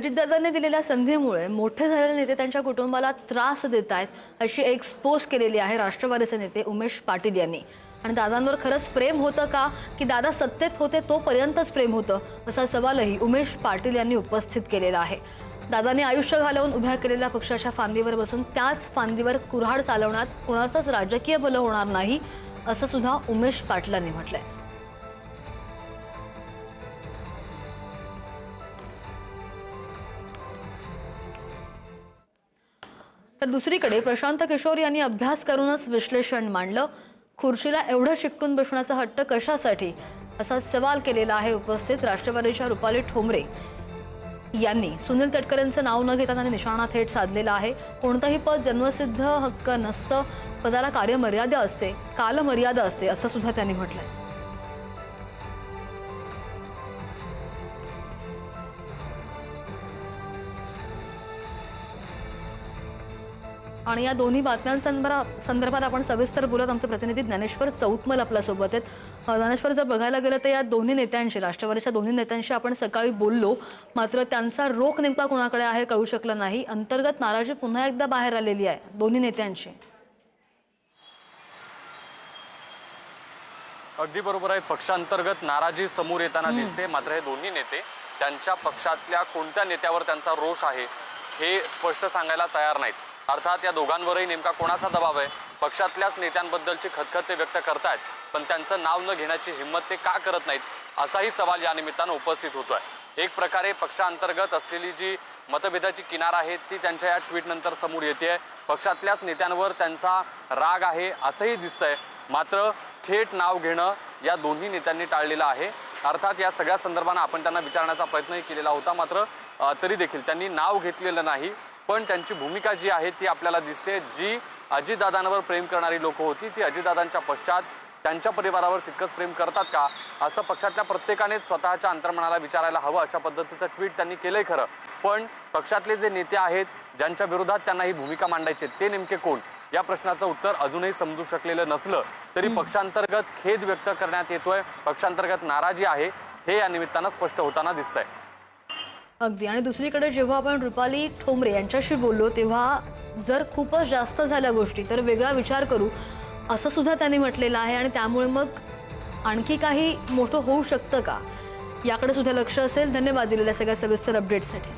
अजितदादांनी दिलेल्या संधीमुळे मोठे झालेले नेते त्यांच्या कुटुंबाला त्रास देत आहेत अशी एक्सपोज केलेली आहे राष्ट्रवादीचे नेते उमेश पाटील यांनी। आणि दादांवर खरंच प्रेम होतं का की दादा सत्तेत होते तोपर्यंतच प्रेम होतं असा सवालही उमेश पाटील यांनी उपस्थित केलेला आहे। दादांनी आयुष्य घालवून उभ्या केलेल्या पक्षाच्या फांदीवर बसून त्याच फांदीवर कुऱ्हाड चालवण्यात कोणाचंच राजकीय भलं होणार नाही असं सुद्धा उमेश पाटलांनी म्हटलंय। तर दुसरीकडे प्रशांत किशोर यांनी अभ्यास करूनच विश्लेषण मांडलं। खुर्चीला एवढं चिकटून बसण्याचा हट्ट कशासाठी असा सवाल केलेला आहे उपस्थित राष्ट्रवादीच्या रुपाली ठोंबरे यांनी। सुनील तटकरेंचं नाव न घेता त्यांनी निशाणा थेट साधलेला आहे। कोणतंही पद जन्मसिद्ध हक्क नसतं, पदाला कार्यमर्यादा असते, कालमर्यादा असते असं सुद्धा त्यांनी म्हटलंय। आणि या दोन्ही बातम्यांसंदर्भात आपण सविस्तर बोलत आमचे प्रतिनिधी ज्ञानेश्वर चौतमल आपल्यासोबत आहेत। ज्ञानेश्वर, जर बघायला गेलं तर या दोन्ही नेत्यांशी, राष्ट्रवादीच्या दोन्ही नेत्यांशी आपण सकाळी बोललो, मात्र त्यांचा रोख नेमका कोणाकडे आहे कळू शकलं नाही। अंतर्गत नाराजी पुन्हा एकदा बाहेर आलेली आहे दोन्ही नेत्यांची। अगदी बरोबर आहे, पक्षांतर्गत नाराजी समोर येताना दिसते। मात्र हे दोन्ही नेते त्यांच्या पक्षातल्या कोणत्या नेत्यावर त्यांचा रोष आहे हे स्पष्ट सांगायला तयार नाहीत। अर्थात या दोघांवरही नेमका कोणाचा दबाव आहे, पक्षातल्याच नेत्यांबद्दलची खतखत ते व्यक्त करतायत, पण त्यांचं नाव न घेण्याची हिंमत ते का करत नाहीत असाही सवाल या निमित्तानं उपस्थित होतोय। एक प्रकारे पक्षांतर्गत असलेली जी मतभेदाची किनार आहे ती त्यांच्या या ट्विट नंतर समोर येते। पक्षातल्याच नेत्यांवर त्यांचा राग आहे असंही दिसतंय, मात्र थेट नाव घेणं या दोन्ही नेत्यांनी टाळलेलं आहे। अर्थात या सगळ्या संदर्भानं आपण त्यांना विचारण्याचा प्रयत्नही केलेला होता, मात्र तरी देखील त्यांनी नाव घेतलेलं नाही। पण त्यांची भूमिका जी आहे ती आपल्याला दिसते। जी अजितदादांवर प्रेम करणारी लोक होती ती अजितदादांच्या पश्चात त्यांच्या परिवारावर तितकंच प्रेम करतात का असं पक्षातल्या प्रत्येकाने स्वतःच्या अंतर्मनाला विचारायला हवं अशा पद्धतीचं ट्विट त्यांनी केलंय खरं। पण पक्षातले जे नेते आहेत ज्यांच्या विरोधात त्यांना ही भूमिका मांडायची ते नेमके कोण या प्रश्नाचं उत्तर अजूनही समजू शकलेलं नसलं तरी पक्षांतर्गत खेद व्यक्त करण्यात येतोय, पक्षांतर्गत नाराजी आहे हे या निमित्तानं स्पष्ट होताना दिसतंय। अगदी। आणि दुसरीकडे जेव्हा आपण रुपाली ठोंबरे यांच्याशी बोललो तेव्हा जर खूपच जास्त झाल्या गोष्टी तर वेगळा विचार करू असं सुद्धा त्यांनी म्हटलेलं आहे। आणि त्यामुळे मग आणखी काही मोठं होऊ शकतं का याकडे सुद्धा लक्ष असेल। धन्यवाद दिलेल्या सगळ्या सविस्तर अपडेट्ससाठी।